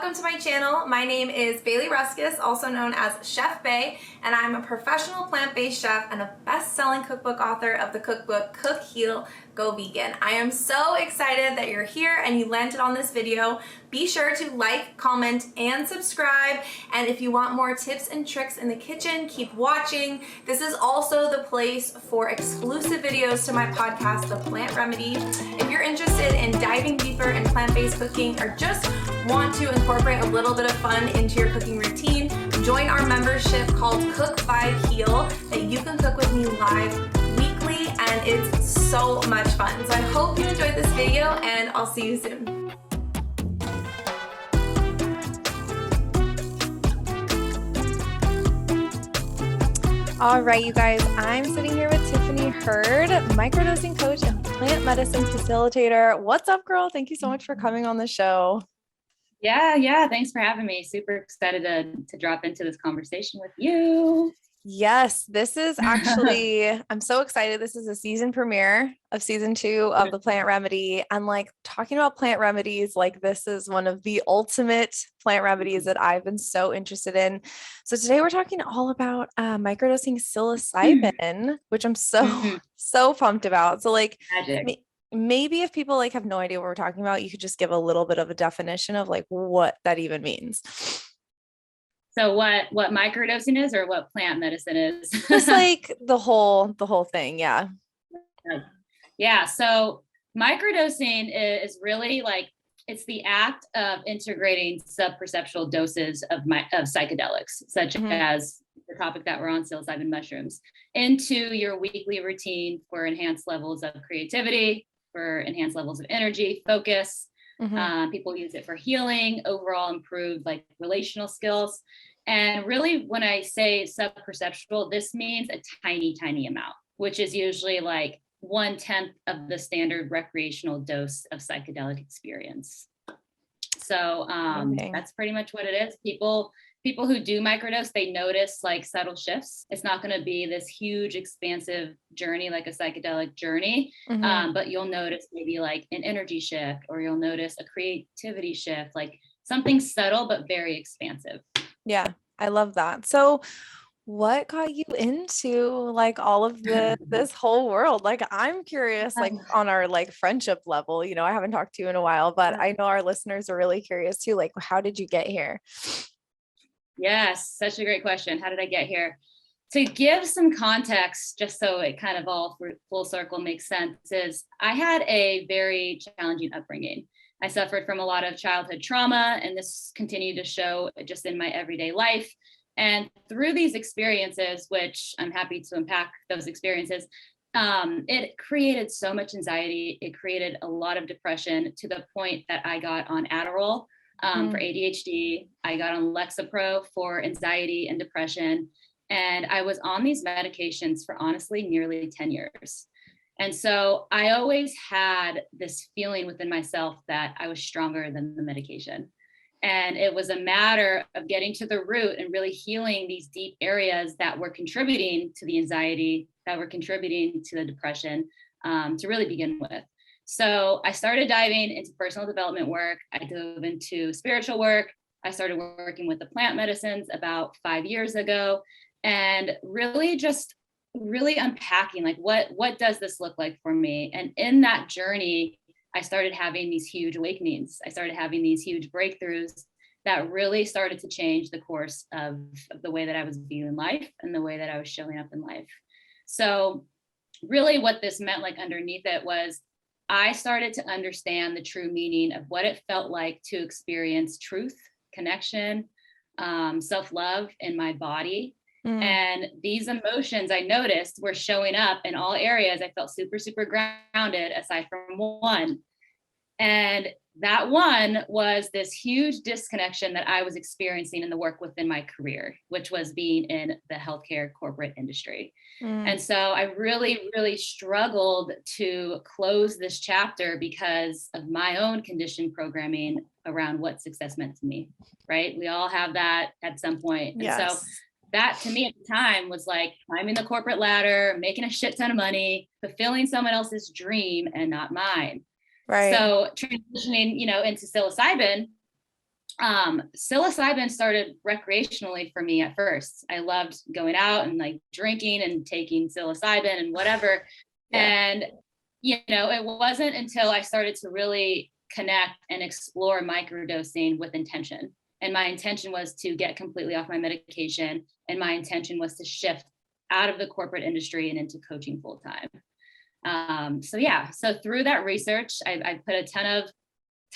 welcome to my channel. My name is Bailey Ruskus, also known as Chef Bay, and I'm a professional plant-based chef and a best-selling cookbook author of the cookbook Cook, Heal, Go Vegan. I am so excited that you're here and you landed on this video. Be sure to like, comment, and subscribe. And if you want more tips and tricks in the kitchen, keep watching. This is also the place for exclusive videos to my podcast, The Plant Remedy. If you're interested in diving deeper in plant-based cooking or just want to incorporate a little bit of fun into your cooking routine, join our membership called Cook, Bai, Heal that you can cook with me live weekly, and it's so much fun. So I hope you enjoyed this video, and I'll see you soon. All right, you guys, I'm sitting here with Tiffany Hurd, microdosing coach and plant medicine facilitator. What's up, girl? Thank you so much for coming on the show. Yeah. Thanks for having me. Super excited to drop into this conversation with you. Yes, this is actually, I'm so excited. This is a season premiere of season 2 of The Plant Remedy. And like talking about plant remedies, like this is one of the ultimate plant remedies that I've been so interested in. So today we're talking all about microdosing psilocybin, which I'm so pumped about. So like maybe if people like have no idea what we're talking about, you could just give a little bit of a definition of like what that even means. So what microdosing is, or what plant medicine is? Just like the whole thing. Yeah. Yeah. So microdosing is really like, it's the act of integrating subperceptual doses of psychedelics, such as the topic that we're on, psilocybin mushrooms, into your weekly routine for enhanced levels of creativity, for enhanced levels of energy, focus. People use it for healing, overall improved like relational skills. And really, when I say subperceptual, this means a tiny amount, which is usually like 1/10 of the standard recreational dose of psychedelic experience. So that's pretty much what it is. People who do microdose, they notice like subtle shifts. It's not going to be this huge, expansive journey like a psychedelic journey, but you'll notice maybe like an energy shift, or you'll notice a creativity shift, like something subtle but very expansive. Yeah, I love that. So what got you into like all of this whole world? Like, I'm curious, like on our like friendship level, you know, I haven't talked to you in a while, but I know our listeners are really curious too. Like, how did you get here? Yes, such a great question. How did I get here? To give some context, just so it kind of all full circle makes sense, is I had a very challenging upbringing. I suffered from a lot of childhood trauma, and this continued to show just in my everyday life. And through these experiences, which I'm happy to unpack those experiences, it created so much anxiety. It created a lot of depression, to the point that I got on Adderall for ADHD. I got on Lexapro for anxiety and depression. And I was on these medications for honestly nearly 10 years. And so I always had this feeling within myself that I was stronger than the medication. And it was a matter of getting to the root and really healing these deep areas that were contributing to the anxiety, that were contributing to the depression, to really begin with. So I started diving into personal development work. I dove into spiritual work. I started working with the plant medicines about 5 years ago, and really unpacking like what does this look like for me? And in that journey, I started having these huge awakenings. I started having these huge breakthroughs that really started to change the course of the way that I was viewing life and the way that I was showing up in life. So really what this meant, like underneath it, was I started to understand the true meaning of what it felt like to experience truth, connection, self-love in my body. And these emotions I noticed were showing up in all areas. I felt super grounded, aside from one. And that one was this huge disconnection that I was experiencing in the work within my career, which was being in the healthcare corporate industry. And so I really struggled to close this chapter because of my own conditioned programming around what success meant to me, right? We all have that at some point. Yes. And so that to me at the time was like climbing the corporate ladder, making a shit ton of money, fulfilling someone else's dream and not mine. Right. So transitioning, into psilocybin Psilocybin started recreationally for me at first. I loved going out and like drinking and taking psilocybin and whatever. Yeah. And, it wasn't until I started to really connect and explore microdosing with intention. And my intention was to get completely off my medication. And my intention was to shift out of the corporate industry and into coaching full time. So through that research, I put a ton of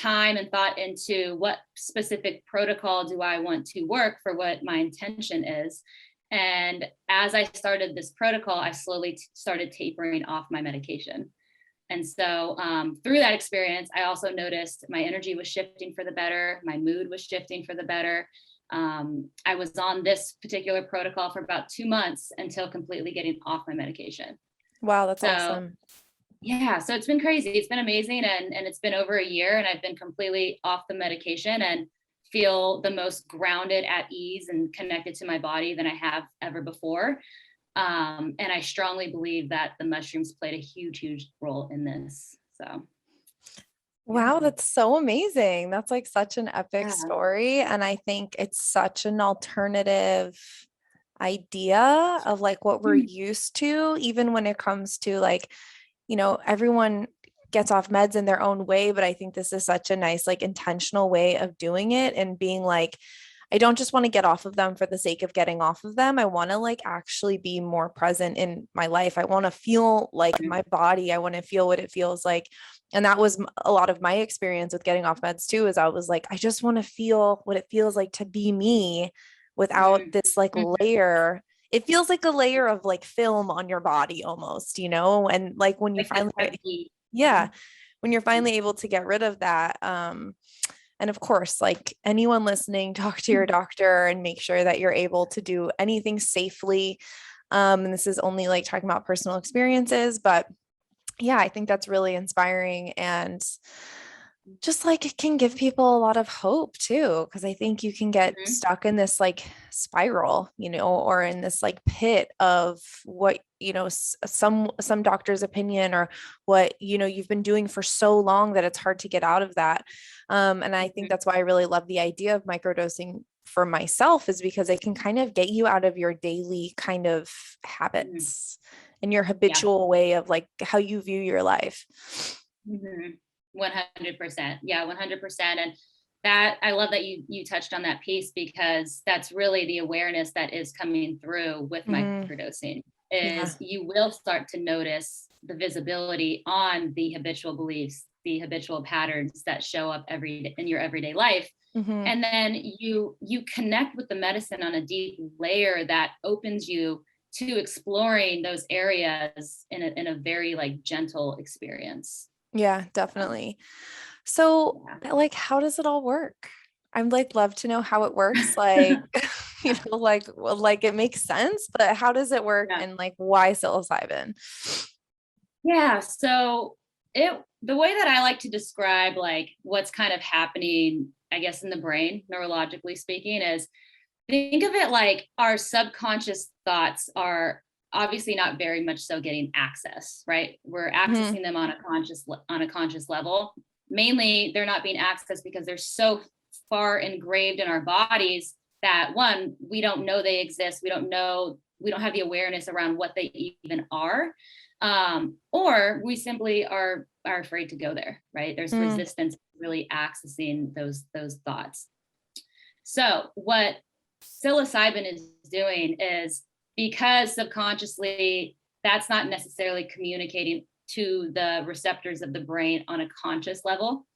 time and thought into what specific protocol do I want to work for what my intention is. And as I started this protocol, I slowly started tapering off my medication. And so through that experience, I also noticed my energy was shifting for the better. My mood was shifting for the better. I was on this particular protocol for about 2 months until completely getting off my medication. Wow, that's awesome. Yeah, so it's been crazy. It's been amazing. And it's been over a year and I've been completely off the medication and feel the most grounded, at ease, and connected to my body than I have ever before. And I strongly believe that the mushrooms played a huge, huge role in this. So. Wow, that's so amazing. That's like such an epic Yeah. story. And I think it's such an alternative idea of like what we're used to, even when it comes to like, everyone gets off meds in their own way, but I think this is such a nice, like intentional way of doing it and being like, I don't just want to get off of them for the sake of getting off of them. I want to like actually be more present in my life. I want to feel like my body. I want to feel what it feels like. And that was a lot of my experience with getting off meds too, is I was like, I just want to feel what it feels like to be me without this like layer. It feels like a layer of like film on your body almost, and like when you finally, when you're finally able to get rid of that, and of course, like anyone listening, talk to your doctor and make sure that you're able to do anything safely. And this is only like talking about personal experiences, but yeah, I think that's really inspiring and just like it can give people a lot of hope too. Cause I think you can get stuck in this like spiral, or in this like pit of what, some doctor's opinion or what, you've been doing for so long that it's hard to get out of that. And I think that's why I really love the idea of microdosing for myself, is because it can kind of get you out of your daily kind of habits and your habitual way of like how you view your life. 100%. Yeah, 100%. And that, I love that you touched on that piece, because that's really the awareness that is coming through with microdosing is you will start to notice the visibility on the habitual beliefs, the habitual patterns that show up in your everyday life. And then you connect with the medicine on a deep layer that opens you to exploring those areas in a very like gentle experience. Yeah, definitely. So like, how does it all work? I'd like love to know how it works. Like, like it makes sense, but how does it work and like why psilocybin? Yeah. So the way that I like to describe like what's kind of happening, I guess, in the brain, neurologically speaking, is think of it like our subconscious thoughts are obviously not very much so getting access, right? We're accessing them on a conscious level. Mainly, they're not being accessed because they're so far engraved in our bodies that one, we don't know they exist. We don't have the awareness around what they even are. Or we simply are afraid to go there, right? There's resistance to really accessing those thoughts. So what psilocybin is doing is, because subconsciously that's not necessarily communicating to the receptors of the brain on a conscious level,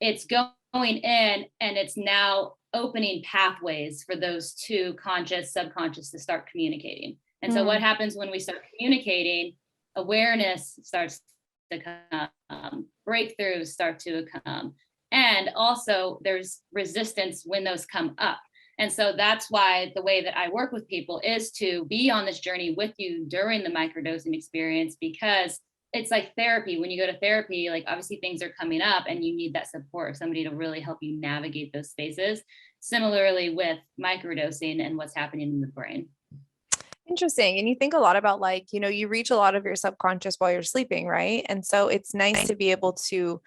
it's going in and it's now opening pathways for those two, conscious, subconscious, to start communicating. And so what happens when we start communicating? Awareness starts to come, breakthroughs start to come, and also there's resistance when those come up. And so that's why the way that I work with people is to be on this journey with you during the microdosing experience, because it's like therapy. When you go to therapy, like obviously things are coming up and you need that support of somebody to really help you navigate those spaces. Similarly with microdosing and what's happening in the brain. Interesting. And you think a lot about like, you reach a lot of your subconscious while you're sleeping, right? And so it's nice to be able to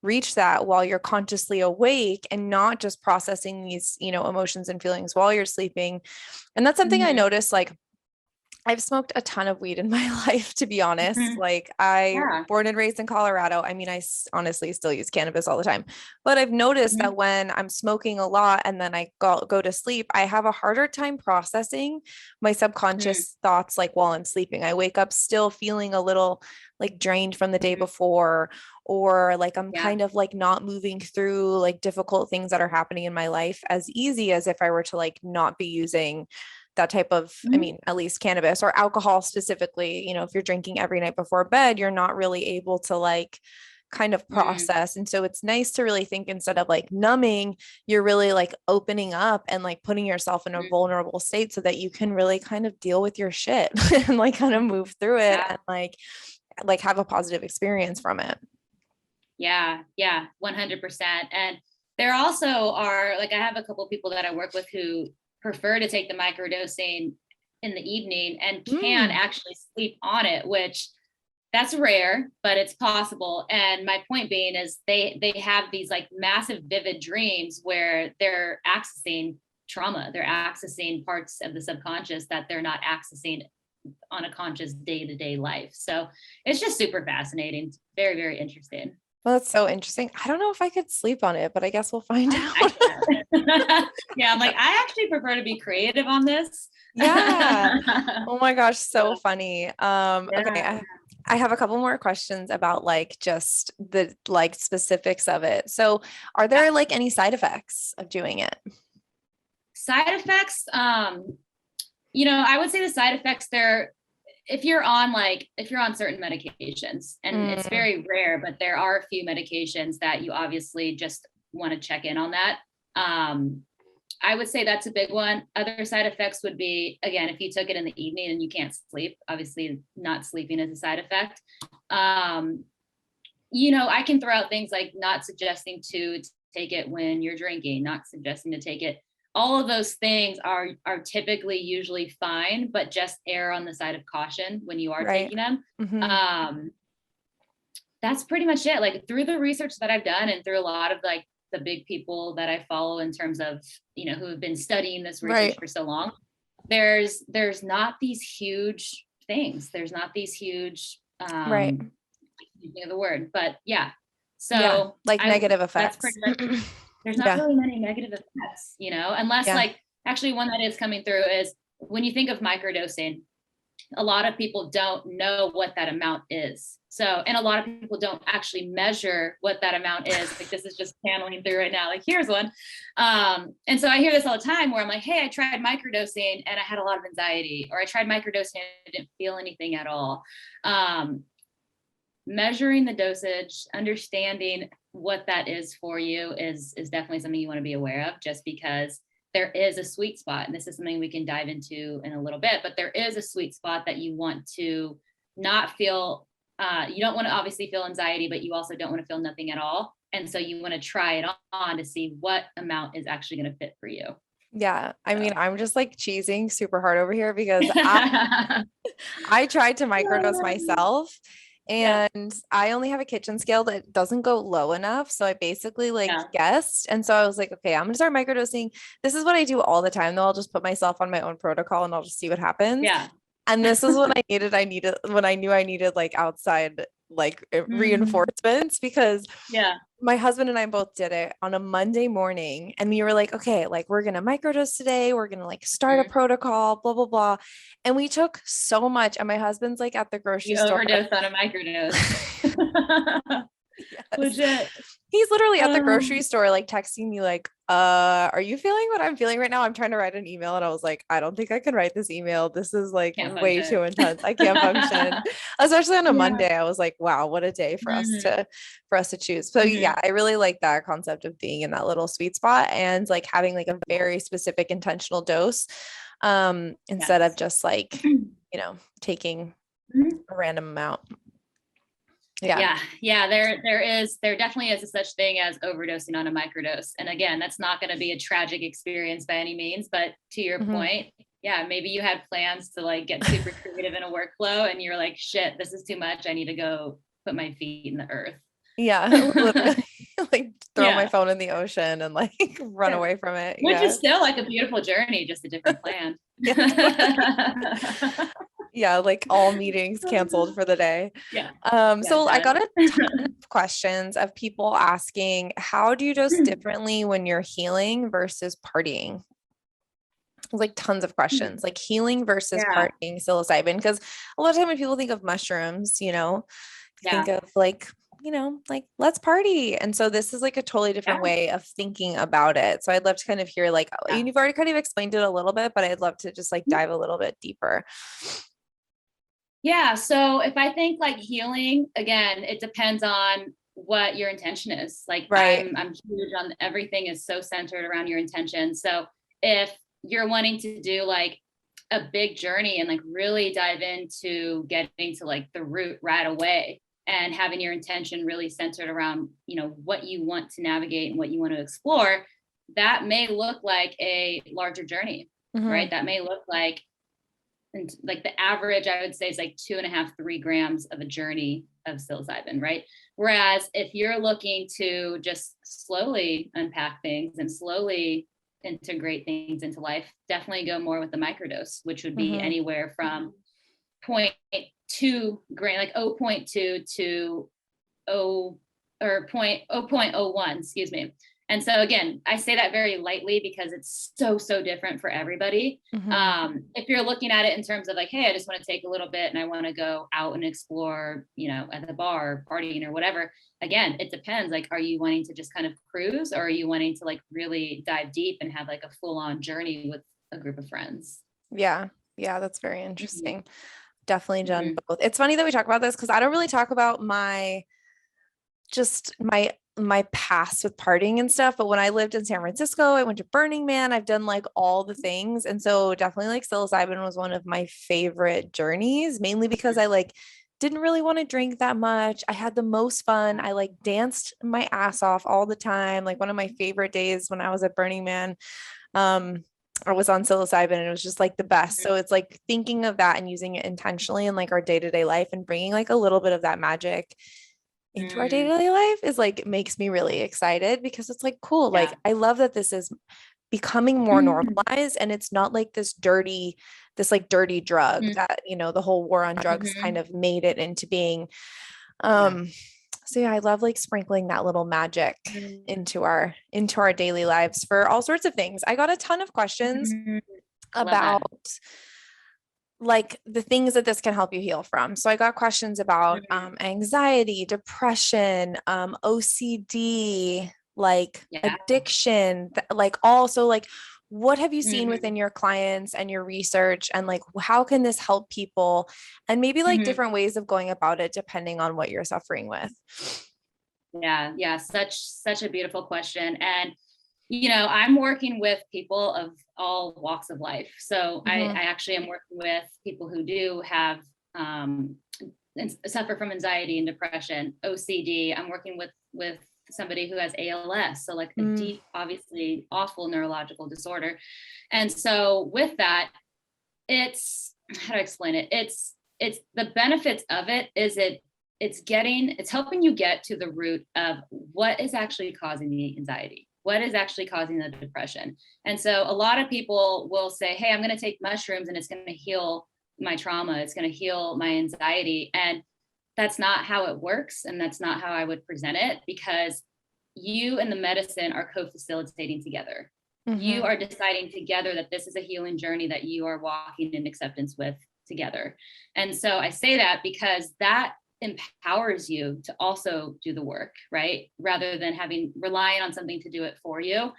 reach that while you're consciously awake and not just processing these, emotions and feelings while you're sleeping. And that's something I noticed, like, I've smoked a ton of weed in my life, to be honest. Like, I Yeah. born and raised in Colorado. I mean, honestly still use cannabis all the time, but I've noticed that when I'm smoking a lot and then I go to sleep, I have a harder time processing my subconscious thoughts, like while I'm sleeping. I wake up still feeling a little like drained from the day before, or like I'm kind of like not moving through like difficult things that are happening in my life as easy as if I were to like not be using that type of, I mean, at least cannabis or alcohol specifically. If you're drinking every night before bed, you're not really able to like kind of process. And so it's nice to really think, instead of like numbing, you're really like opening up and like putting yourself in a vulnerable state so that you can really kind of deal with your shit and like kind of move through it and like have a positive experience from it. Yeah. 100%. And there also are, like, I have a couple of people that I work with who prefer to take the microdosing in the evening and can actually sleep on it, which that's rare, but it's possible. And my point being is they have these like massive vivid dreams where they're accessing trauma. They're accessing parts of the subconscious that they're not accessing on a conscious day-to-day life. So it's just super fascinating. Very, very interesting. Well, that's so interesting. I don't know if I could sleep on it, but I guess we'll find out. Yeah, I'm like, I actually prefer to be creative on this. Yeah. Oh my gosh, so funny. Okay, I have a couple more questions about like just the like specifics of it. So, are there like any side effects of doing it? Side effects, I would say the side effects there, if you're on certain medications, and it's very rare, but there are a few medications that you obviously just want to check in on that. I would say that's a big one. Other side effects would be, again, if you took it in the evening and you can't sleep, obviously not sleeping is a side effect. I can throw out things like not suggesting to take it when you're drinking, not suggesting to take it. All of those things are typically usually fine, but just err on the side of caution when you are taking them. That's pretty much it. Like, through the research that I've done and through a lot of like the big people that I follow in terms of, who have been studying this research for so long, there's not these huge things. There's not these huge, the word, but so like negative effects. That's pretty much, there's not really many negative effects, unless like, actually one that is coming through is when you think of microdosing, a lot of people don't know what that amount is. So, and a lot of people don't actually measure what that amount is. Like, this is just channeling through right now. Like, here's one. And so I hear this all the time where I'm like, hey, I tried microdosing and I had a lot of anxiety, or I tried microdosing and I didn't feel anything at all. Measuring the dosage, understanding what that is for you is definitely something you want to be aware of, just because there is a sweet spot. And this is something we can dive into in a little bit, but there is a sweet spot that you want to not feel. You don't want to obviously feel anxiety, but you also don't want to feel nothing at all. And so you want to try it on to see what amount is actually going to fit for you. Yeah. I mean, I'm just like cheesing super hard over here because I tried to microdose myself. And I only have a kitchen scale that doesn't go low enough. So I basically guessed. And so I was like, okay, I'm going to start microdosing. This is what I do all the time, though. I'll just put myself on my own protocol and I'll just see what happens. Yeah. And this is what when I knew I needed like outside, like reinforcements, because my husband and I both did it on a Monday morning, and we were like, okay, like we're going to microdose today. We're going to like start a protocol, blah, blah, blah. And we took so much. And my husband's like at the grocery store. Overdosed on a microdose. Legit. He's literally at the grocery store, like texting me like, are you feeling what I'm feeling right now? I'm trying to write an email. And I was like, I don't think I can write this email. This is like way too intense. I can't function. Especially on a Monday. I was like, wow, what a day for us to choose. So I really like that concept of being in that little sweet spot and like having like a very specific intentional dose, instead of just like, taking a random amount. There definitely is a such thing as overdosing on a microdose. And again, that's not going to be a tragic experience by any means, but to your point, maybe you had plans to like get super creative in a workflow and you're like, shit, this is too much. I need to go put my feet in the earth. Yeah, literally, like throw my Yeah. phone in the ocean and like run Yeah. away from it. Which Yeah. is still like a beautiful journey, just a different plan. Yeah, totally. Yeah, like all meetings canceled for the day. Yeah. Yeah. So I got Done. a ton of questions of people asking, how do you dose differently when you're healing versus partying? Like tons of questions, like healing versus Yeah. partying psilocybin. Because a lot of time when people think of mushrooms, think Yeah. of like, like let's party. And so this is like a totally different Yeah. way of thinking about it. So I'd love to kind of hear like, Yeah. you've already kind of explained it a little bit, but I'd love to just like dive a little bit deeper. Yeah. So if I think like healing, again, it depends on what your intention is. Like Right. I'm huge on everything is so centered around your intention. So if you're wanting to do like a big journey and like really dive into getting to like the root right away and having your intention really centered around, what you want to navigate and what you want to explore, that may look like a larger journey, Mm-hmm. right? That may look like, and like the average I would say is like 2.5, 3 grams of a journey of psilocybin, right? Whereas if you're looking to just slowly unpack things and slowly integrate things into life, definitely go more with the microdose, which would be Mm-hmm. anywhere from 0.2 gram, like zero point 0.2 to 0 or 0.01, excuse me. And so again, I say that very lightly because it's so different for everybody. Mm-hmm. If you're looking at it in terms of like, hey, I just want to take a little bit and I want to go out and explore, at the bar, partying or whatever. Again, it depends. Like, are you wanting to just kind of cruise, or are you wanting to like really dive deep and have like a full on journey with a group of friends? Yeah. Yeah. That's very Mm-hmm. interesting. Definitely done Mm-hmm. both. It's funny that we talk about this because I don't really talk about just my past with partying and stuff. But when I lived in San Francisco, I went to Burning Man. I've done like all the things. And so definitely like psilocybin was one of my favorite journeys, mainly because I like didn't really want to drink that much. I had the most fun. I like danced my ass off all the time. Like one of my favorite days when I was at Burning Man, um, I was on psilocybin and it was just like the best. So it's like thinking of that and using it intentionally in like our day-to-day life and bringing like a little bit of that magic into our Mm, day-to-day life is like makes me really excited because it's like cool. Like yeah. I love that this is becoming more normalized and it's not like this like dirty drug Mhm. that, the whole war on drugs kind Mhm. of made it into being. Yeah. Um so yeah, I love like sprinkling that little magic into our daily lives for all sorts of things. I got a ton of questions Mhm. Love about that. like the things that this can help you heal from. So I got questions about Mhm. anxiety, depression, OCD, like Yeah. addiction, like also like what have you seen Mhm. within your clients and your research and like how can this help people and maybe like Mhm. different ways of going about it depending on what you're suffering with. Yeah. Yeah. Such a beautiful question. And I'm working with people of all walks of life. So I Mm-hmm. actually am working with people who do have and suffer from anxiety and depression, OCD. I'm working with somebody who has ALS, so like a Mm, deep, obviously awful neurological disorder. And so with that, it's how to explain it. It's the benefits of it is it's helping you get to the root of what is actually causing the anxiety, what is actually causing the depression. And so a lot of people will say, hey, I'm going to take mushrooms and it's going to heal my trauma, it's going to heal my anxiety. And that's not how it works, and that's not how I would present it, because you and the medicine are co-facilitating together. You mm-hmm. are deciding together that this is a healing journey that you are walking in acceptance with together. And so I say that because that empowers you to also do the work, right? Rather than relying on something to do it for you.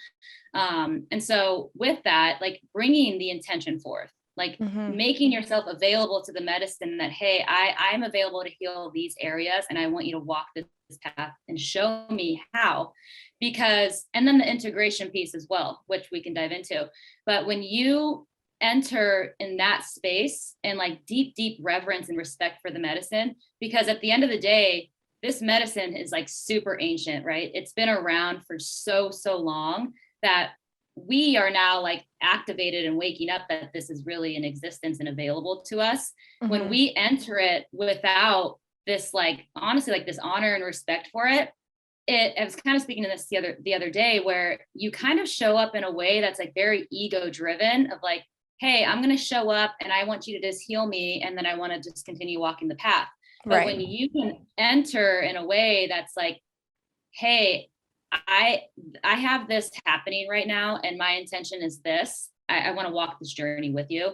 And so with that, like bringing the intention forth, like Mm-hmm. making yourself available to the medicine that, hey, I'm available to heal these areas and I want you to walk this path and show me how. Because, and then the integration piece as well, which we can dive into. But when you enter in that space and like deep reverence and respect for the medicine, because at the end of the day, this medicine is like super ancient, right? It's been around for so long that we are now like activated and waking up that this is really in existence and available to us. When Mm-hmm. we enter it without this like, honestly, like this honor and respect for it. I was kind of speaking to this the other day, where you kind of show up in a way that's like very ego driven, of like, hey, I'm going to show up and I want you to just heal me. And then I want to just continue walking the path. But when you can enter in a way that's like, hey, I have this happening right now, and my intention is this. I want to walk this journey with you.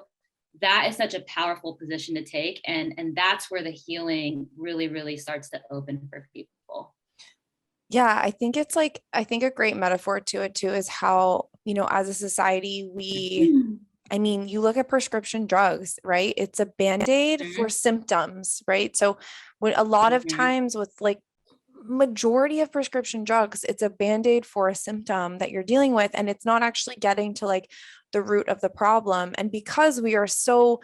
That is such a powerful position to take. And that's where the healing really, really starts to open for people. Yeah, I think it's like, I think a great metaphor to it too is how, you know, as a society, I mean, you look at prescription drugs, right? It's a band-aid for symptoms, right? So when a lot of times with like majority of prescription drugs, it's a band-aid for a symptom that you're dealing with, and it's not actually getting to like the root of the problem. And because we are so,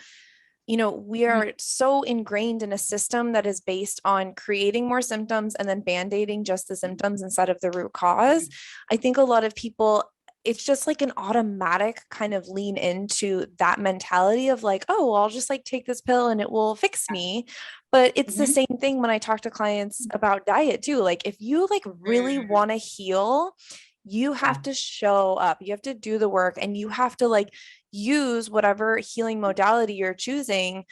you know, we are so ingrained in a system that is based on creating more symptoms and then band-aiding just the symptoms instead of the root cause, I think a lot of people, it's just like an automatic kind of lean into that mentality of like, oh, well, I'll just like take this pill and it will fix me. But it's the same thing when I talk to clients about diet too. Like if you like really want to heal, you have to show up, you have to do the work, and you have to like use whatever healing modality you're choosing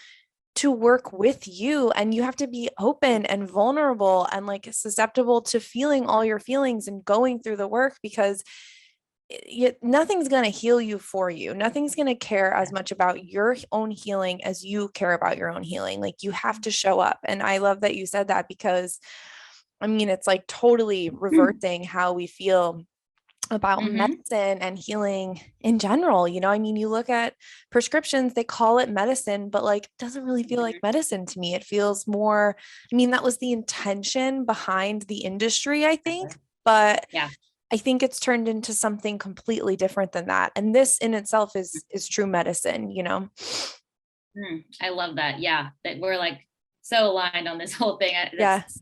to work with you. And you have to be open and vulnerable and like susceptible to feeling all your feelings and going through the work, because nothing's going to heal you for you. Nothing's going to care as much about your own healing as you care about your own healing. Like you have to show up. And I love that you said that, because I mean, it's like totally reversing how we feel about medicine and healing in general. You know, I mean, you look at prescriptions, they call it medicine, but like, it doesn't really feel like medicine to me. It feels more, I mean, that was the intention behind the industry, I think, but I think it's turned into something completely different than that. And this in itself is true medicine, you know? I love that. Yeah. That we're like so aligned on this whole thing. Yes.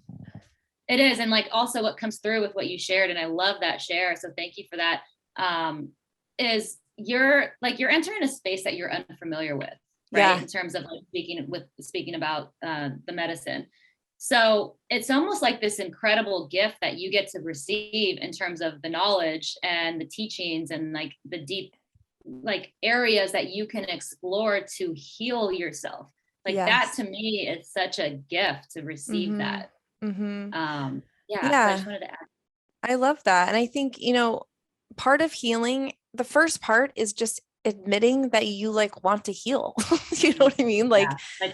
It is. And like also what comes through with what you shared, and I love that share, so thank you for that, is you're entering a space that you're unfamiliar with, right? In terms of like speaking about the medicine. So it's almost like this incredible gift that you get to receive in terms of the knowledge and the teachings and like the deep like areas that you can explore to heal yourself. Like that to me is such a gift to receive that. So I just wanted to add. I love that. And I think, you know, part of healing, the first part is just admitting that you like want to heal. You know what I mean? Like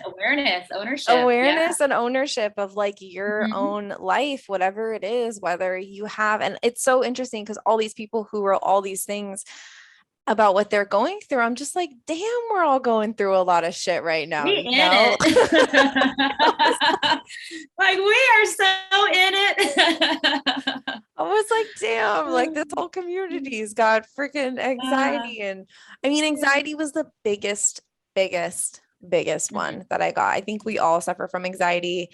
awareness, ownership and ownership of like your own life, whatever it is, whether you have, and it's so interesting because all these people who wrote all these things about what they're going through, I'm just like, damn, we're all going through a lot of shit right now. We in it. Like we are so in it. I was like, damn, like this whole community's got freaking anxiety. And I mean, anxiety was the biggest one that I got. I think we all suffer from anxiety.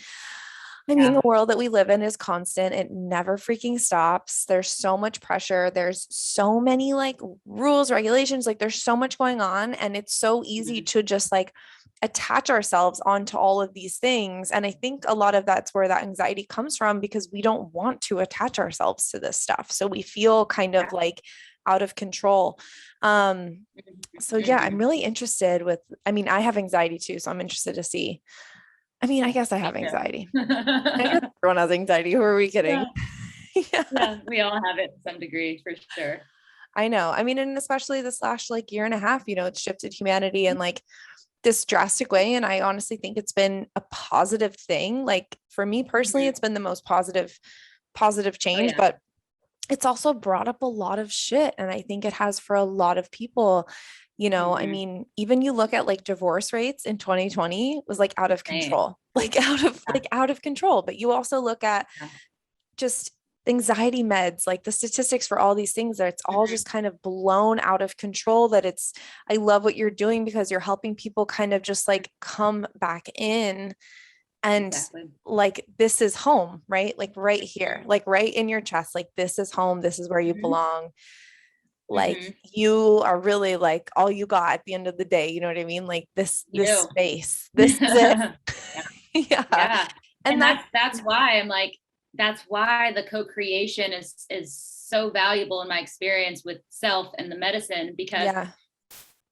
I mean, the world that we live in is constant. It never freaking stops. There's so much pressure. There's so many like rules, regulations, like there's so much going on. And it's so easy to just like attach ourselves onto all of these things. And I think a lot of that's where that anxiety comes from, because we don't want to attach ourselves to this stuff. So we feel kind of like out of control. So yeah, I'm really interested with, I mean, I have anxiety too. So I'm interested to see. I mean, I guess I have anxiety. I guess everyone has anxiety. Who are we kidding? Yeah, we all have it to some degree for sure. I know. I mean, and especially this last like year and a half, you know, it's shifted humanity in like this drastic way. And I honestly think it's been a positive thing. Like for me personally, it's been the most positive change, but it's also brought up a lot of shit. And I think it has for a lot of people. You know, I mean, even you look at like divorce rates in 2020 was like out of control, out of control. But you also look at just anxiety meds, like the statistics for all these things, that it's all just kind of blown out of control. I love what you're doing, because you're helping people kind of just like come back in and like, this is home, right? Like right here, like right in your chest, like this is home. This is where you belong. Like you are really like all you got at the end of the day. You know what I mean? Like this space, this is it. And that's why I'm like, that's why the co-creation is so valuable in my experience with self and the medicine, because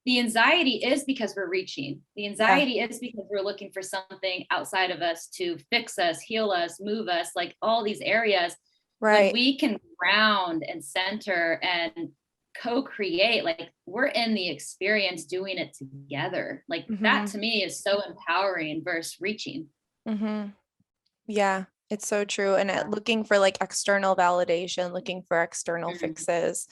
the anxiety is because we're reaching. The anxiety is because we're looking for something outside of us to fix us, heal us, move us, like all these areas. When we can ground and center and co-create, like we're in the experience doing it together. Like that to me is so empowering versus reaching. Yeah, it's so true. And looking for like external validation, looking for external fixes.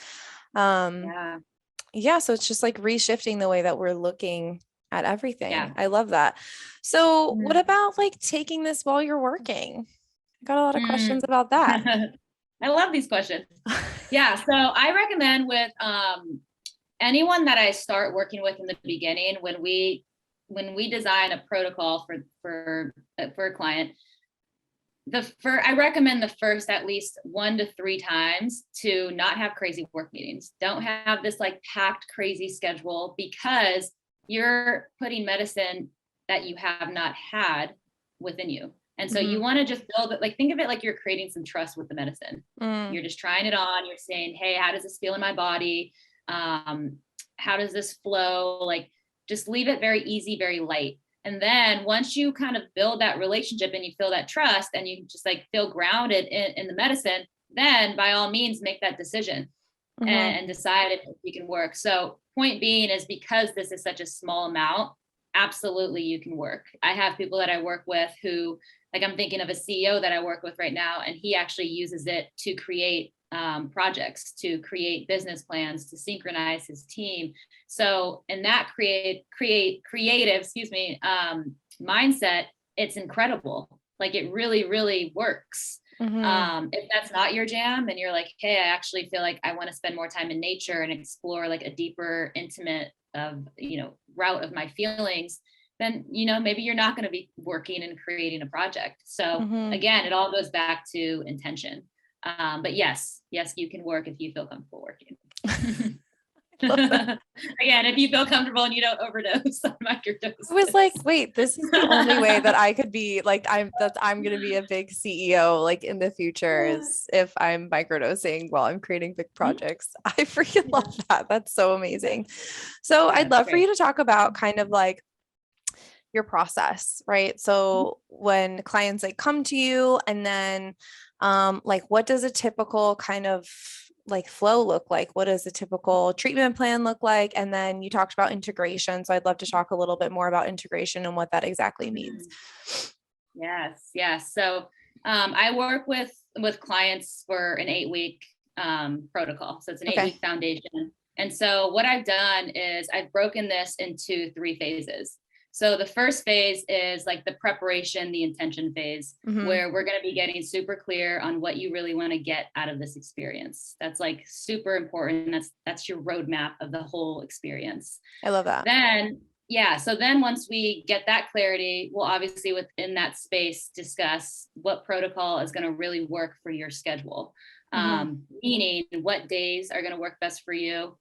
So it's just like reshifting the way that we're looking at everything. I love that. So what about like taking this while you're working? I got a lot of questions about that. I love these questions. Yeah. So I recommend with anyone that I start working with in the beginning, when we design a protocol for a client, I recommend the first at least 1 to 3 times to not have crazy work meetings. Don't have this like packed crazy schedule, because you're putting medicine that you have not had within you. And so you want to just build it, like think of it like you're creating some trust with the medicine. You're just trying it on. You're saying, hey, how does this feel in my body? How does this flow? Like just leave it very easy, very light. And then once you kind of build that relationship and you feel that trust and you just like feel grounded in the medicine, then by all means make that decision and decide if you can work. So point being is, because this is such a small amount, absolutely you can work. I have people that I work with who, like I'm thinking of a CEO that I work with right now, and he actually uses it to create projects, to create business plans, to synchronize his team. So in that creative, mindset, it's incredible. Like it really, really works. If that's not your jam and you're like, hey, I actually feel like I want to spend more time in nature and explore like a deeper, intimate route of my feelings, then, maybe you're not going to be working and creating a project. So again, it all goes back to intention. But yes, you can work if you feel comfortable working. Again, if you feel comfortable and you don't overdose on microdoses. I was like, wait, this is the only way that I could be like, I'm going to be a big CEO, like in the future, is if I'm microdosing while I'm creating big projects. I freaking love that. That's so amazing. So I'd love for you to talk about kind of like your process, right? So when clients like come to you, and then like what does a typical kind of like flow look like? What does a typical treatment plan look like? And then you talked about integration. So I'd love to talk a little bit more about integration and what that exactly means. Yes. So I work with clients for an 8-week protocol. So it's an 8-week foundation. And so what I've done is I've broken this into 3 phases. So the first phase is like the preparation, the intention phase, where we're going to be getting super clear on what you really want to get out of this experience. That's like super important. That's your roadmap of the whole experience. I love that. So then once we get that clarity, we'll obviously within that space discuss what protocol is going to really work for your schedule. Meaning what days are going to work best for you.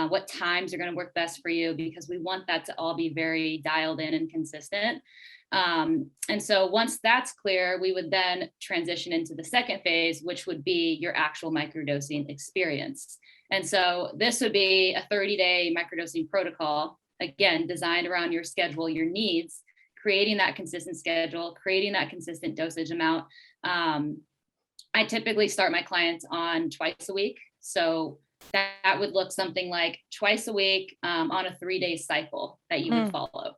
What times are going to work best for you, because we want that to all be very dialed in and consistent. And so once that's clear, we would then transition into the second phase, which would be your actual microdosing experience. And so this would be a 30-day microdosing protocol, again, designed around your schedule, your needs, creating that consistent schedule, creating that consistent dosage amount. I typically start my clients on twice a week. So that would look something like twice a week on a 3-day cycle that you would follow.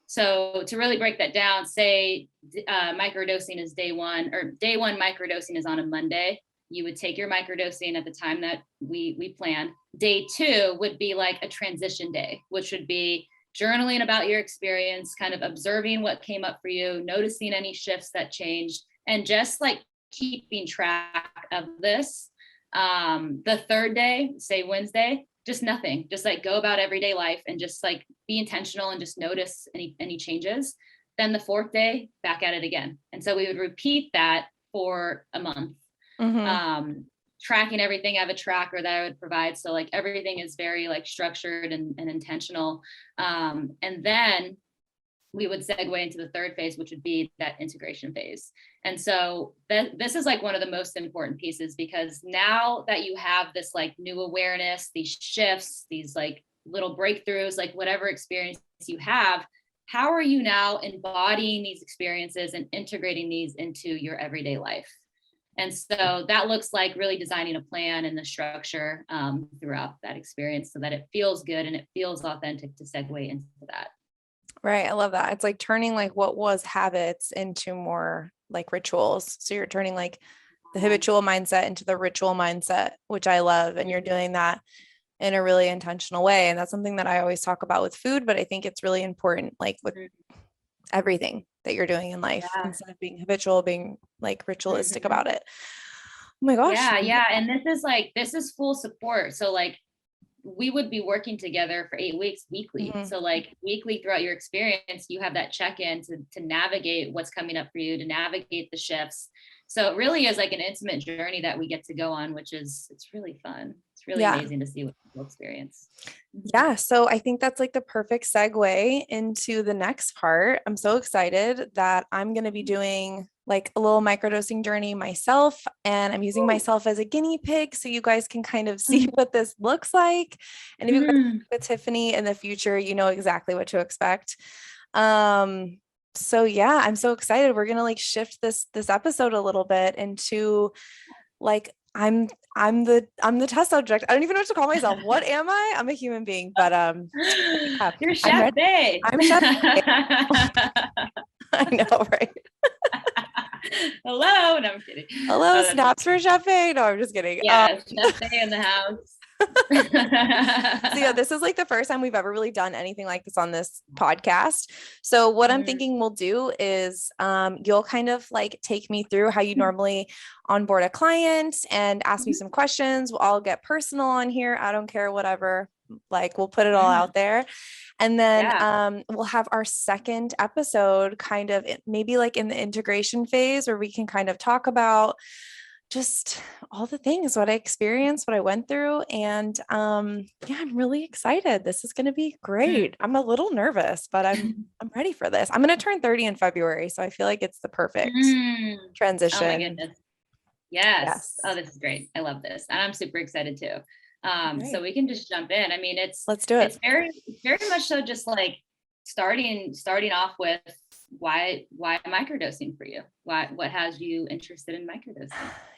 So to really break that down, say microdosing is day 1, or day 1 microdosing is on a Monday. You would take your microdosing at the time that we planned. Day 2 would be like a transition day, which would be journaling about your experience, kind of observing what came up for you, noticing any shifts that changed, and just like keeping track of this. The 3rd day, say Wednesday, just nothing, just like go about everyday life and just like be intentional and just notice any changes. Then the 4th day, back at it again. And so we would repeat that for a month. Tracking everything. I have a tracker that I would provide. So like everything is very like structured and intentional. And then we would segue into the third phase, which would be that integration phase. And so this is like one of the most important pieces, because now that you have this like new awareness, these shifts, these like little breakthroughs, like whatever experience you have, how are you now embodying these experiences and integrating these into your everyday life? And so that looks like really designing a plan and the structure throughout that experience so that it feels good and it feels authentic to segue into that. Right. I love that. It's like turning like what was habits into more like rituals. So you're turning like the habitual mindset into the ritual mindset, which I love. And you're doing that in a really intentional way. And that's something that I always talk about with food, but I think it's really important, like with everything that you're doing in life, instead of being habitual, being like ritualistic about it. Oh my gosh. Yeah. And this is full support. So like, we would be working together for 8 weeks weekly. So like weekly throughout your experience, you have that check-in to navigate what's coming up for you, to navigate the shifts. So it really is like an intimate journey that we get to go on, it's really fun. It's really amazing to see what people experience. Yeah. So I think that's like the perfect segue into the next part. I'm so excited that I'm going to be doing like a little microdosing journey myself, and I'm using myself as a guinea pig so you guys can kind of see what this looks like. And if you guys work with Tiffany in the future, you know exactly what to expect. So yeah, I'm so excited. We're going to like shift this episode a little bit into like I'm the test subject. I don't even know what to call myself. What am I? I'm a human being, but yeah, you're Chef Bai. I'm Chef Bai. I know, right? Hello. No, I'm kidding. Hello, snaps for Chef Bai. No, I'm just kidding. Yeah, Chef Bai in the house. So yeah, this is like the first time we've ever really done anything like this on this podcast. So what I'm thinking we'll do is you'll kind of like take me through how you normally onboard a client and ask me some questions. We'll all get personal on here. I don't care, whatever. Like we'll put it all out there. And then we'll have our second episode kind of maybe like in the integration phase where we can kind of talk about just all the things, what I experienced, what I went through. And yeah, I'm really excited. This is going to be great. I'm a little nervous, but I'm ready for this. I'm going to turn 30 in February. So I feel like it's the perfect transition. Oh my goodness. Yes. Oh, this is great. I love this. And I'm super excited too. So we can just jump in. I mean, let's do it. It's very much so just like starting off with why microdosing for you? What has you interested in microdosing?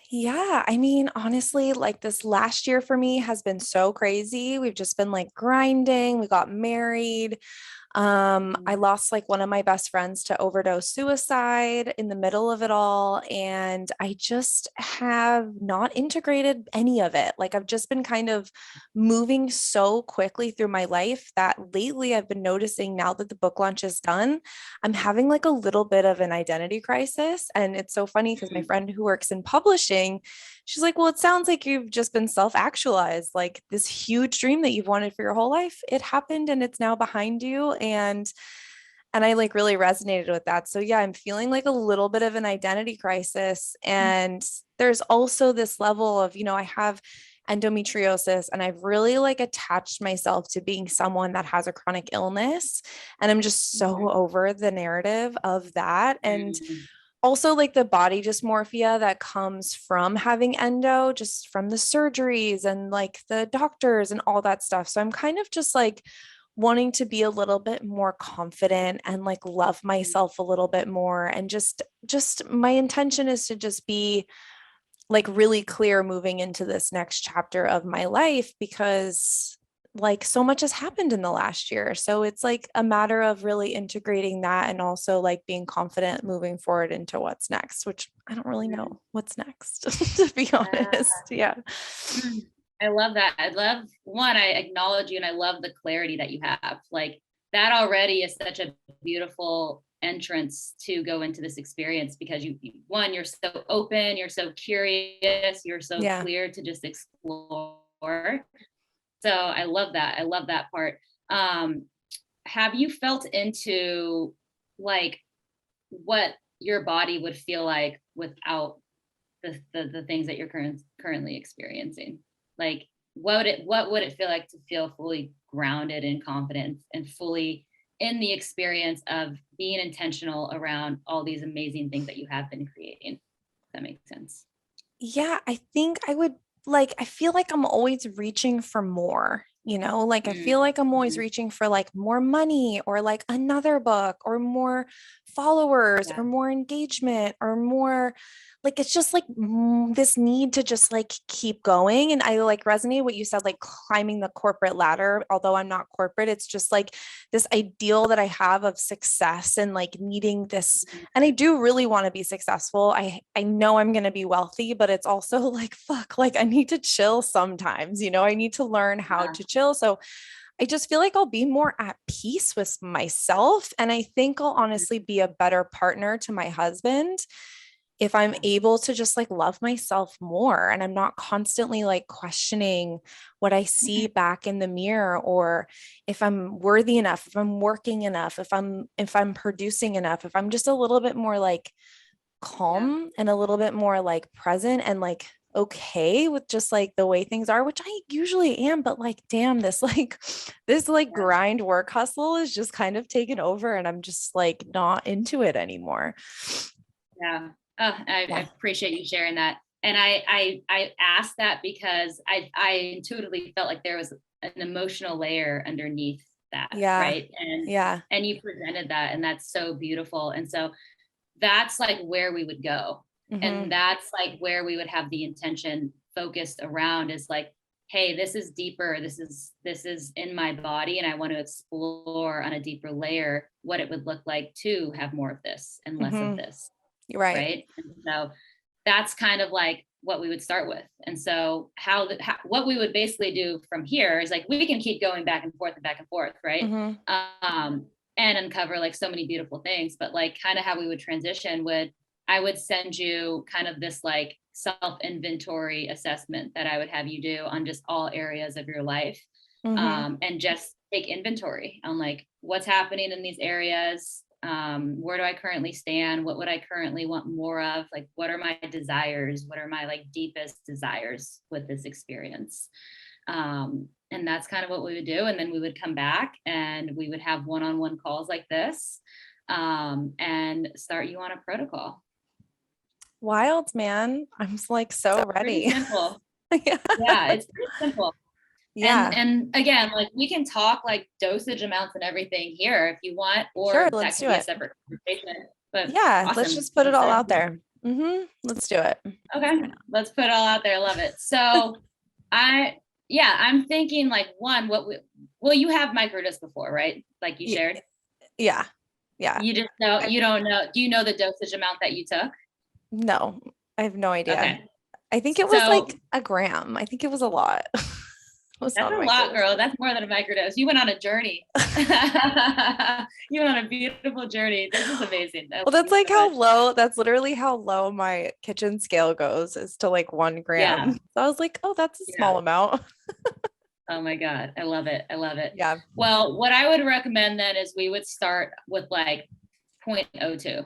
Yeah, I mean, honestly, like this last year for me has been so crazy. We've just been like grinding. We got married. I lost like one of my best friends to overdose suicide in the middle of it all. And I just have not integrated any of it. Like I've just been kind of moving so quickly through my life that lately I've been noticing now that the book launch is done, I'm having like a little bit of an identity crisis. And it's so funny because my friend who works in publishing, she's like, well, it sounds like you've just been self-actualized, like this huge dream that you've wanted for your whole life. It happened and it's now behind you. And I like really resonated with that. So yeah, I'm feeling like a little bit of an identity crisis. And there's also this level of, I have endometriosis and I've really like attached myself to being someone that has a chronic illness. And I'm just so over the narrative of that. And also like the body dysmorphia that comes from having endo, just from the surgeries and like the doctors and all that stuff. So I'm kind of just like wanting to be a little bit more confident and like love myself a little bit more. And just my intention is to just be like really clear moving into this next chapter of my life, because like so much has happened in the last year. So it's like a matter of really integrating that and also like being confident moving forward into what's next, which I don't really know what's next, to be honest. Yeah. I love that. I acknowledge you and I love the clarity that you have. Like that already is such a beautiful entrance to go into this experience, because you're so open, you're so curious, you're so clear to just explore. So I love that. I love that part. Have you felt into like what your body would feel like without the things that you're currently experiencing? Like what would it feel like to feel fully grounded and confident and fully in the experience of being intentional around all these amazing things that you have been creating. If that makes sense. Yeah, I think I would like, I feel like I'm always reaching for more, like I feel like I'm always reaching for like more money or like another book or more followers or more engagement or more, like it's just like this need to just like keep going. And I like resonate what you said, like climbing the corporate ladder, although I'm not corporate. It's just like this ideal that I have of success and like needing this. And I do really want to be successful. I know I'm going to be wealthy, but it's also like, fuck, like I need to chill sometimes, I need to learn how to chill. So I just feel like I'll be more at peace with myself. And I think I'll honestly be a better partner to my husband if I'm able to just like love myself more, and I'm not constantly like questioning what I see back in the mirror, or if I'm worthy enough, if I'm working enough, if I'm producing enough, if I'm just a little bit more like calm and a little bit more like present and like okay with just like the way things are, which I usually am, but like, damn, this grind work hustle is just kind of taken over and I'm just like not into it anymore. Yeah. Oh, I appreciate you sharing that. And I asked that because I intuitively felt like there was an emotional layer underneath that. Yeah. Right. And you presented that, and that's so beautiful. And so that's like where we would go. And that's like where we would have the intention focused around, is like, hey, this is deeper. This is in my body. And I want to explore on a deeper layer what it would look like to have more of this and less of this. Right. And so that's kind of like what we would start with. And so what we would basically do from here is like, we can keep going back and forth. Right. And uncover like so many beautiful things, but like kind of how we would transition I would send you kind of this like self-inventory assessment that I would have you do on just all areas of your life. And just take inventory on like what's happening in these areas. Where do I currently stand? What would I currently want more of? Like, what are my desires? What are my like deepest desires with this experience? And that's kind of what we would do. And then we would come back and we would have one-on-one calls like this, and start you on a protocol. Wild, man. I'm like so ready. Simple. Yeah, it's pretty simple. Yeah. And again, like we can talk like dosage amounts and everything here if you want, or sure, that could be a separate conversation. But yeah, awesome. Let's just put it all out there. Let's do it. Okay, let's put it all out there. Love it. So I'm thinking like you have microdosed before, right? Like you shared. Yeah. You just know, you don't know. Do you know the dosage amount that you took? No, I have no idea. Okay. I think it was like a gram. I think it was a lot. That's a lot, girl. That's more than a microdose. You went on a journey. You went on a beautiful journey. This is amazing. Well, that's like how low, that's literally how low my kitchen scale goes, is to like 1 gram. So I was like, oh, that's a small amount. Oh my God. I love it. I love it. Yeah. Well, what I would recommend then is we would start with like 0.02.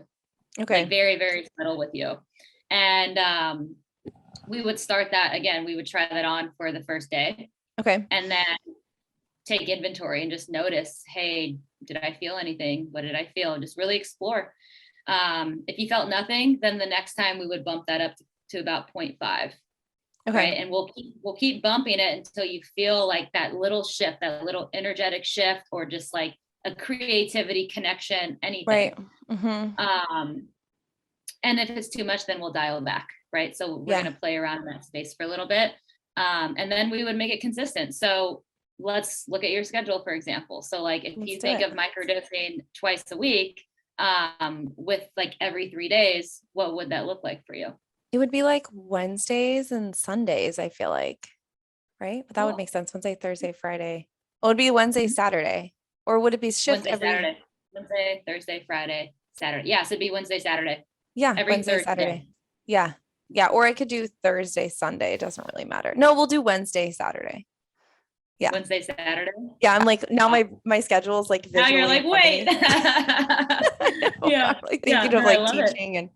Okay. Like very, very subtle with you. And we would start that again. We would try that on for the first day. Okay. And then take inventory and just notice, hey, did I feel anything? What did I feel? Just really explore. If you felt nothing, then the next time we would bump that up to about 0.5. Okay. Right. And we'll keep bumping it until you feel like that little shift, that little energetic shift, or just like a creativity connection, anything. Right. And if it's too much, then we'll dial it back. Right. So we're going to play around in that space for a little bit. And then we would make it consistent. So let's look at your schedule, for example. So like if you think of microdosing twice a week, with like every 3 days, what would that look like for you? It would be like Wednesdays and Sundays, I feel like, right? But that would make sense. Wednesday, Thursday, Friday. Oh, it would be Wednesday, Saturday. Or would it be shift Saturday? Wednesday, Thursday, Friday, Saturday. Yeah, so it'd be Wednesday, Saturday. Yeah, every Wednesday, Thursday. Saturday. Yeah. Yeah. Or I could do Thursday, Sunday. It doesn't really matter. No, we'll do Wednesday, Saturday. Yeah. Wednesday, Saturday. Yeah. I'm like, now my schedule is like now you're like, wait. Yeah. I'm like thinking of like teaching and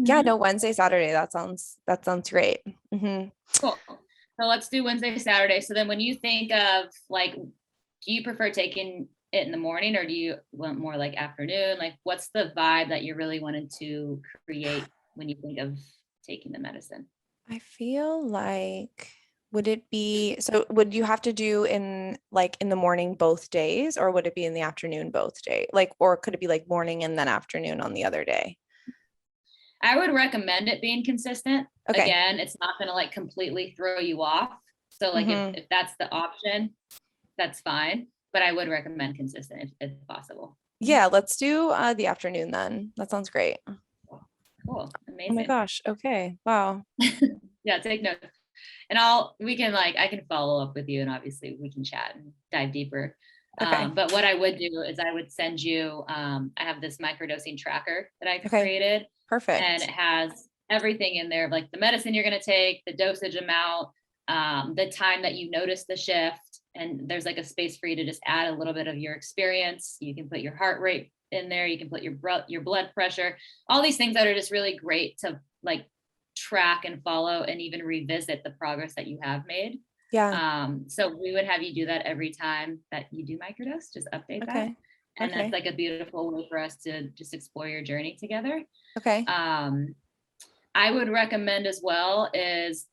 yeah, no, Wednesday, Saturday. That sounds great. Cool. So let's do Wednesday, Saturday. So then when you think of like, do you prefer taking it in the morning, or do you want more like afternoon? Like, what's the vibe that you really wanted to create when you think of taking the medicine? I feel like, would you have to do in the morning both days, or would it be in the afternoon both day? Like, or could it be like morning and then afternoon on the other day? I would recommend it being consistent. Okay. Again, it's not going to like completely throw you off. So like if that's the option, that's fine. But I would recommend consistent if possible. Yeah, let's do the afternoon then. That sounds great. Cool. Amazing. Oh my gosh. Okay. Wow. Yeah, take notes. And I can follow up with you, and obviously we can chat and dive deeper. Okay. But what I would do is I would send you, I have this microdosing tracker that I Okay. created. Perfect. And it has everything in there, like the medicine you're going to take, the dosage amount, the time that you notice the shift. And there's like a space for you to just add a little bit of your experience. You can put your heart rate in there. You can put your blood pressure, all these things that are just really great to like track and follow and even revisit the progress that you have made. Yeah. So we would have you do that every time that you do microdose, just update that. And Okay. that's like a beautiful way for us to just explore your journey together. Okay. I would recommend as well is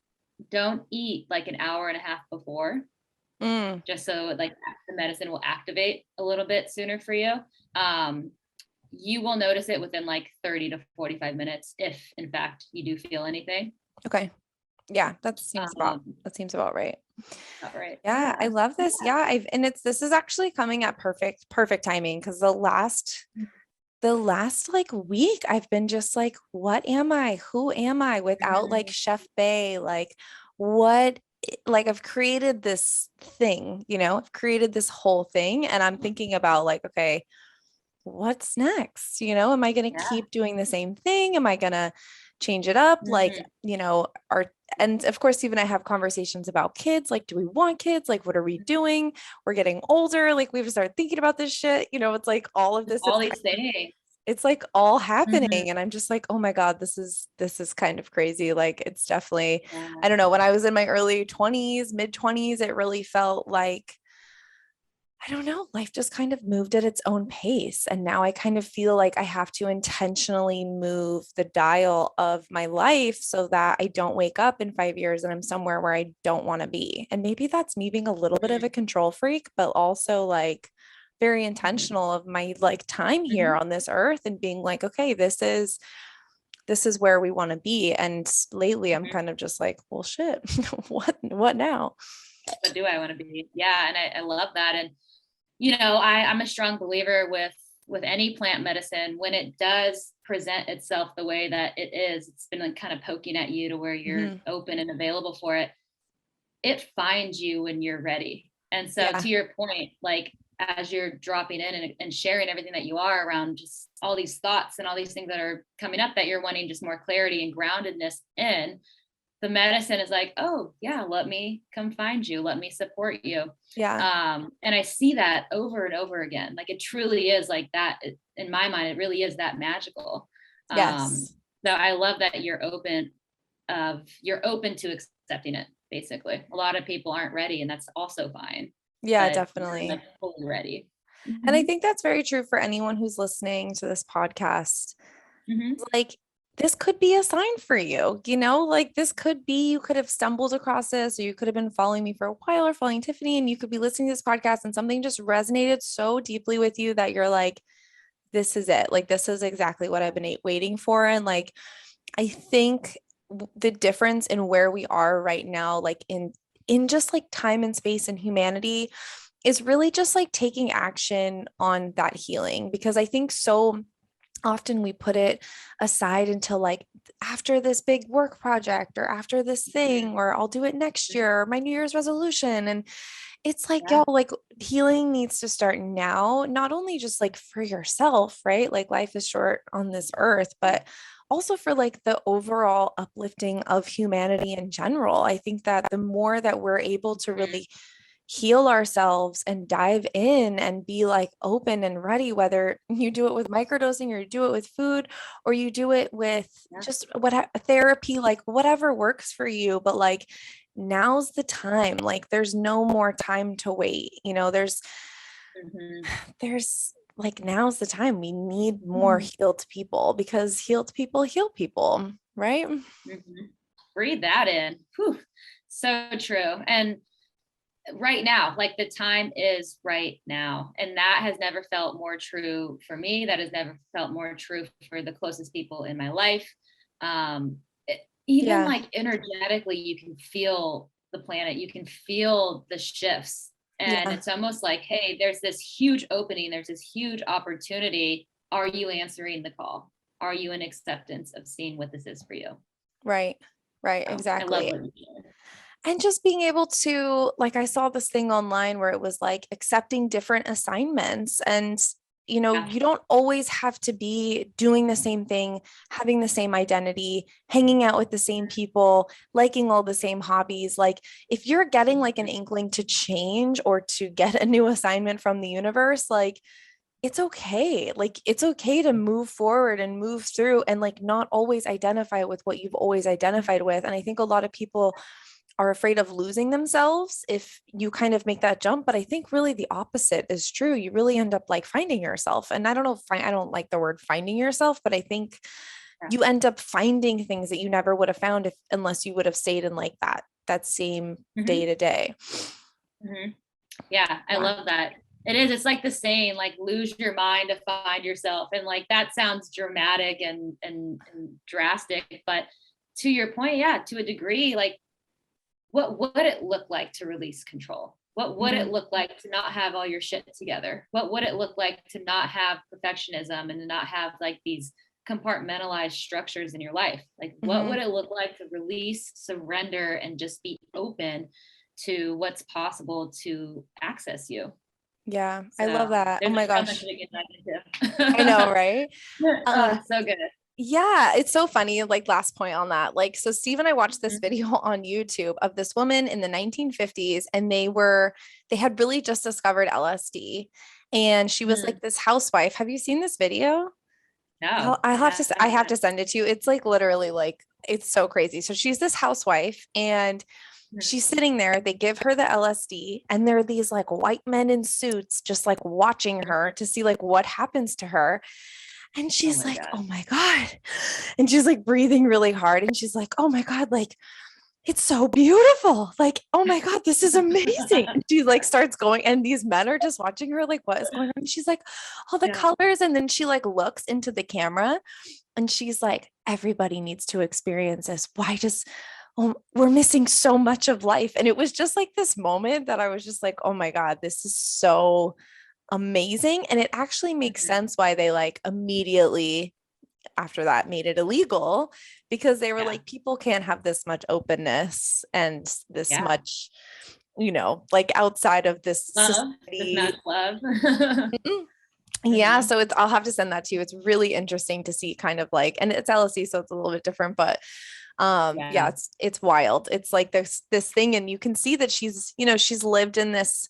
don't eat like an hour and a half before, just so like the medicine will activate a little bit sooner for you. You will notice it within like 30 to 45 minutes if in fact you do feel anything. Okay. Yeah, that seems about right. All right. Yeah, I love this. Yeah, this is actually coming at perfect timing, because the last like week I've been just like, what am I? Who am I without like Chef Bai? Like I've created this thing, I've created this whole thing, and I'm thinking about like, okay, what's next? Am I going to keep doing the same thing? Am I going to change it up? Like, and of course, even I have conversations about kids. Like, do we want kids? Like, what are we doing? We're getting older. Like, we've started thinking about this shit. It's like all of this. All these things. It's like all happening. And I'm just like, oh my God, this is kind of crazy. Like, it's definitely, I don't know, when I was in my early 20s, mid 20s, it really felt like, I don't know, life just kind of moved at its own pace. And now I kind of feel like I have to intentionally move the dial of my life so that I don't wake up in 5 years and I'm somewhere where I don't want to be. And maybe that's me being a little bit of a control freak, but also like very intentional of my like time here on this earth and being like, okay, this is where we want to be. And lately I'm kind of just like, well, shit, what now? What do I want to be? Yeah. And I love that. And I'm a strong believer with any plant medicine, when it does present itself the way that it is, it's been like kind of poking at you to where you're open and available for it. It finds you when you're ready. And so to your point, like as you're dropping in and sharing everything that you are around just all these thoughts and all these things that are coming up that you're wanting just more clarity and groundedness in, the medicine is like, oh yeah, let me come find you. Let me support you. Yeah. And I see that over and over again. Like it truly is like that. In my mind, it really is that magical. Yes. So I love that you're open to accepting it. Basically, a lot of people aren't ready, and that's also fine. Yeah, definitely. Like fully ready. And I think that's very true for anyone who's listening to this podcast. Like, this could be a sign for you, like this could be, you could have stumbled across this, or you could have been following me for a while or following Tiffany, and you could be listening to this podcast and something just resonated so deeply with you that you're like, this is it. Like, this is exactly what I've been waiting for. And like, I think the difference in where we are right now, like in just like time and space and humanity, is really just like taking action on that healing. Because I think so often we put it aside until like after this big work project or after this thing, or I'll do it next year, or my New Year's resolution. And it's like, yo, like healing needs to start now, not only just like for yourself, right? Like life is short on this earth, but also for like the overall uplifting of humanity in general. I think that the more that we're able to really heal ourselves and dive in and be like open and ready, whether you do it with microdosing or you do it with food or you do it with just therapy, like whatever works for you. But like, now's the time. Like, there's no more time to wait. Mhm. there's like, now's the time. We need more healed people because healed people heal people, right? Mhm. Breathe that in. Whew. So true. And right now, like the time is right now. And that has never felt more true for me. That has never felt more true for the closest people in my life. Even Yeah. like energetically, you can feel the planet, you can feel the shifts. And Yeah. it's almost like, hey, there's this huge opening, there's this huge opportunity. Are you answering the call? Are you in acceptance of seeing what this is for you? Right. Right. So I love Exactly. what you shared. And just being able to, like, I saw this thing online where it was like accepting different assignments. And, Yeah. you don't always have to be doing the same thing, having the same identity, hanging out with the same people, liking all the same hobbies. Like, if you're getting like an inkling to change or to get a new assignment from the universe, like, it's okay. Like, it's okay to move forward and move through and like not always identify with what you've always identified with. And I think a lot of people are afraid of losing themselves if you kind of make that jump. But I think really the opposite is true. You really end up like finding yourself. And I don't know if I don't like the word finding yourself, but I think Yeah. you end up finding things that you never would have found if unless you would have stayed in like that same day to day. Yeah, I Yeah. love that. It is. It's like the saying, like, lose your mind to find yourself. And like that sounds dramatic and drastic, but to your point, yeah, to a degree, like what would it look like to release control? What would it Mhm. look like to not have all your shit together? What would it look like to not have perfectionism and to not have like these compartmentalized structures in your life? Like, what would Mhm. it look like to release, surrender, and just be open to what's possible to access you? Yeah, I love So that. Oh there's my like so much gosh. we can I know, dive right? into. Oh, so good. Yeah, it's so funny. Like, last point on that. Like, so Steve and I watched this Mhm. video on YouTube of this woman in the 1950s, and they had really just discovered LSD. And she was like Mm. this housewife. Have you seen this video? No, I'll I have to, I haven't have yet. to send it to you. It's like literally like, it's so crazy. So she's this housewife and Mhm. she's sitting there. They give her the LSD and there are these like white men in suits just like watching her to see like what happens to her. And Oh she's my like, God. oh my God. And she's like breathing really hard. And she's like, oh my God, like it's so beautiful. Like, oh my God, this is amazing. And she like starts going, and these men are just watching her, like, what is going on? And she's like, all the Yeah. colors. And then she like looks into the camera and she's like, everybody needs to experience this. Why does we're missing so much of life? And it was just like this moment that I was just like, oh my God, this is so amazing. And it actually makes Mhm. sense why they like immediately after that made it illegal because they were Yeah. like, people can't have this much openness and this Yeah. much, like outside of this Love. This society. much love. Mm-mm. Yeah, Mhm. so I'll have to send that to you. It's really interesting to see kind of like, and it's LSD, so it's a little bit different, but yeah, Yeah. it's wild. It's like this thing, and you can see that she's lived in this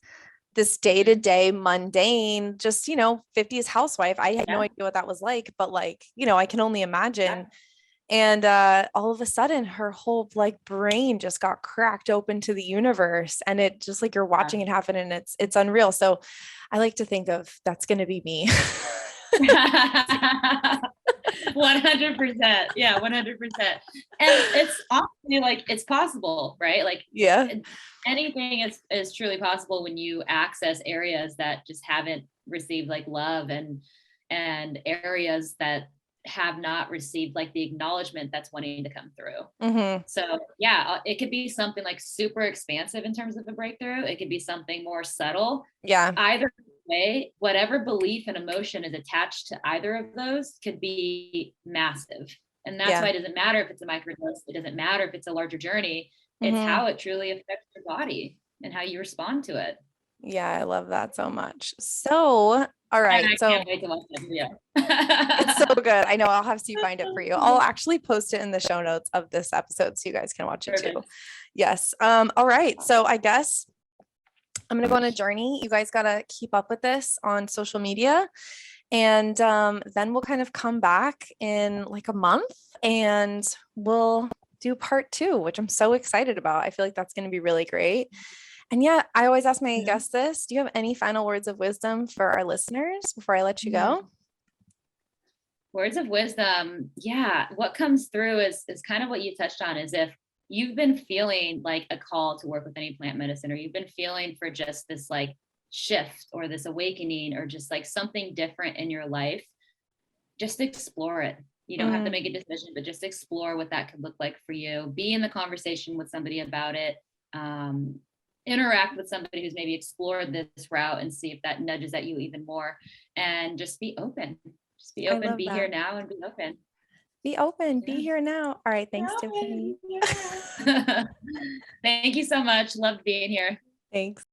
Mhm. day-to-day mundane, just 50s housewife. I had no Yeah. idea what that was like, but like, I can only Yeah. imagine. And all of a sudden her whole like brain just got cracked open to the universe, and it just like you're watching it happen, and it's unreal. So I like to think of that's going to be me. 100%. Yeah, 100%. And it's honestly like it's possible, right? Like Yeah. anything is truly possible when you access areas that just haven't received like love and areas that have not received like the acknowledgement that's wanting to come through. Hmm. So yeah, it could be something like super expansive in terms of a breakthrough. It could be something more subtle. Yeah. Either way, whatever belief and emotion is attached to either of those could be massive. And that's Yeah. why it doesn't matter if it's a microdose. It doesn't matter if it's a larger journey. It's Hmm. how it truly affects your body and how you respond to it. Yeah, I love that so much. So, all And right. I So can't wait to watch that video. it's so good. I know, I'll have Steve find it for you. I'll actually post it in the show notes of this episode so you guys can watch it too. Perfect. Yes. All right. So I guess I'm going to go on a journey. You guys got to keep up with this on social media. And then we'll kind of come back in like a month and we'll do part 2, which I'm so excited about. I feel like that's going to be really great. And yeah, I always ask my guests this. Do you have any final words of wisdom for our listeners before I let you go? Words of wisdom. Yeah. What comes through is kind of what you touched on, is if you've been feeling like a call to work with any plant medicine, or you've been feeling for just this like shift or this awakening or just like something different in your life, just explore it. You don't have to make a decision, but just explore what that could look like for you. Be in the conversation with somebody about it. Interact with somebody who's maybe explored this route and see if that nudges at you even more. And just be open. Just be open, be here now and be open. Be open, be here now. All right. Thanks, Tiffany. Thank you so much. Loved being here. Thanks.